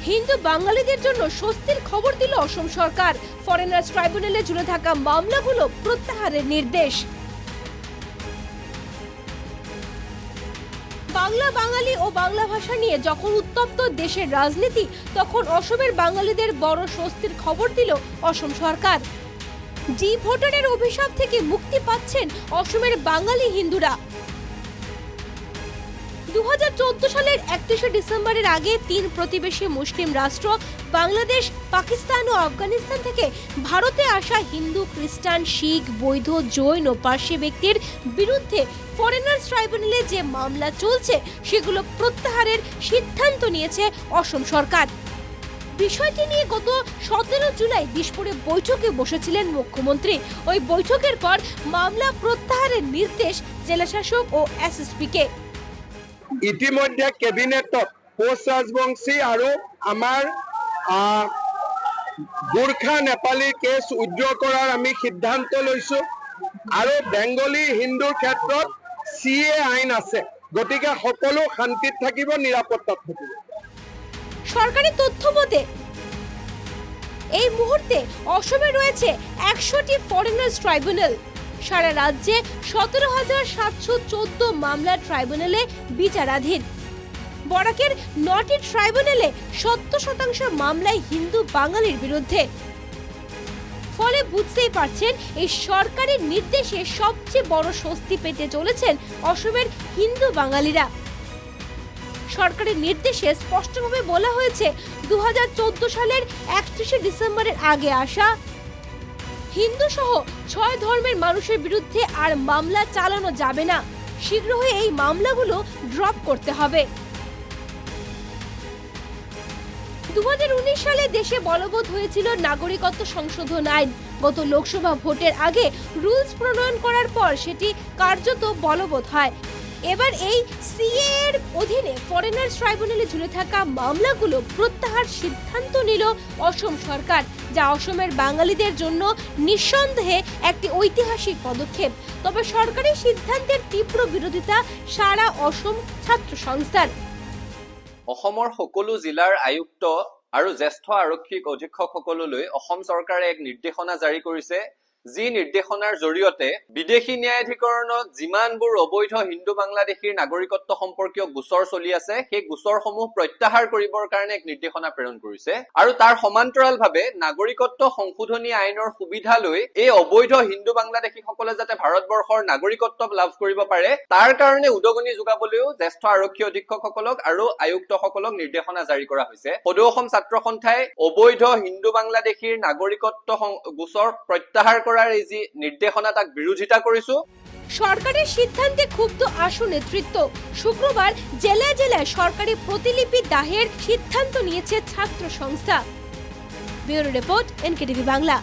হিন্দু বাঙালিদের জন্য স্বস্তির খবর দিল অসম সরকার। ফরেনার্স ট্রাইব্যুনালে ঝুলে থাকা মামলাগুলো প্রত্যাহারের নির্দেশ। বাংলা বাঙালি ও বাংলা ভাষা নিয়ে যখন উত্তপ্ত দেশের রাজনীতি, তখন অসমের বাঙালিদের বড় স্বস্তির খবর দিল অসম সরকার। জি ভোটারের অভিশাপ থেকে মুক্তি পাচ্ছেন অসমের বাঙালি হিন্দুরা। 2014 সালের 31শে ডিসেম্বরের আগে 3 প্রতিবেশী মুসলিম রাষ্ট্র বাংলাদেশ, পাকিস্তান ও আফগানিস্তান থেকে ভারতে আসা হিন্দু, খ্রিস্টান, শিখ, বৌদ্ধ, জৈন ও পার্সি ব্যক্তির বিরুদ্ধে ফরেনার্স ট্রাইব্যুনালে যে মামলা চলছে সেগুলো প্রত্যাহারের সিদ্ধান্ত নিয়েছে অসম সরকার। বিষয়টি নিয়ে গত 17 জুলাই দিশপুরে বৈঠকে বসেছিলেন মুখ্যমন্ত্রী। ওই বৈঠকের পর মামলা প্রত্যাহারের নির্দেশ জেলাশাসক ও এসএসপি-কে। ইতিমধ্যে কেবিনেটত কোচ ৰাজবংশী আৰু আমাৰ গোৰ্খা নেপালী কেছ উইথড্ৰ কৰাৰ আমি সিদ্ধান্ত লৈছো আৰু বেংগলী হিন্দুৰ ক্ষেত্ৰত CA আইন আছে, গতিকে সকলো শান্তিত থাকিব, নিৰাপত্তাত থাকিব। সরকারি তথ্য মতে এই মুহূর্তে অসমে রয়েছে 100টি ফরেনার্স ট্রাইব্যুনাল। সারা রাজ্যে 17,714 মামলা ট্রাইব্যুনালে বিচারাধীন। বরাকের 9টি ট্রাইব্যুনালে 70% মামলাই হিন্দু বাঙালির বিরুদ্ধে। ফলে বুঝতেই পারছেন এই সরকারি নির্দেশে সবচেয়ে বড় স্বস্তি পেতে চলেছেন অসমের হিন্দু বাঙালিরা। সরকারের নির্দেশে স্পষ্টভাবে বলা হয়েছে 2014 সালের 31শে ডিসেম্বরের আগে আসা হিন্দু সহ 6 ধর্মের মানুষের বিরুদ্ধে আর মামলা চালানো যাবে না। শীঘ্রই এই মামলাগুলো ড্রপ করতে হবে। 2019 সালে দেশে বলবৎ হয়েছিল নাগরিকত্ব সংশোধন আইন। গত লোকসভা ভোটের আগে রুলস প্রণয়ন করার পর সেটি কার্যত বলবৎ হয়। এবার এই CA এর অধীনে ফরেনার্স ট্রাইব্যুনালে ঝুলে থাকা মামলাগুলো প্রত্যাহার সিদ্ধান্ত নিল অসম সরকার, যা অসমের বাঙালিদের জন্য নিঃসন্দেহে একটি ঐতিহাসিক পদক্ষেপ। তবে সরকারি সিদ্ধান্তের তীব্র বিরোধিতা সারা অসম ছাত্র সংস্থার। অসমৰ সকলো জিলাৰ আয়ুক্ত আৰু জ্যেষ্ঠ আৰক্ষিক অধীক্ষকসকললৈ অসম চৰকাৰে এক নিৰ্দেশনা জাৰি কৰিছে, যি নিৰ্দেশনাৰ জৰিয়তে বিদেশী ন্যায়াধিকৰণত যিমানবোৰ অবৈধ হিন্দু বাংলাদেশীৰ নাগৰিকত্ব সম্পৰ্কীয় গোচৰ চলি আছে সেই গোচৰসমূহ প্ৰত্যাহাৰ কৰিবৰ কাৰণে এক নিৰ্দেশনা প্ৰেৰণ কৰিছে। আৰু তাৰ সমান্তৰালভাৱে নাগৰিকত্ব সংশোধনী আইনৰ সুবিধা লৈ এই অবৈধ হিন্দু বাংলাদেশীসকলে যাতে ভাৰতবৰ্ষৰ নাগৰিকত্ব লাভ কৰিব পাৰে তাৰ কাৰণে উদগনি যোগাবলৈও জ্যেষ্ঠ আৰক্ষী অধীক্ষকসকলক আৰু আয়ুক্তসকলক নিৰ্দেশনা জাৰি কৰা হৈছে। সদৌ অসম ছাত্ৰ সন্থাই অবৈধ হিন্দু বাংলাদেশীৰ নাগৰিকত্ব গোচৰ প্ৰত্যাহাৰ এই যে নির্দেশনা তাক বিরোধিতা করেছো। সরকারের সিদ্ধান্তে ক্ষুব্ধ আসু নেতৃত্ব। শুক্রবার জেলায় জেলায় সরকারি প্রতিলিপি দাহের সিদ্ধান্ত নিয়েছে ছাত্র সংস্থা। Bureau report, NKTV Bangla.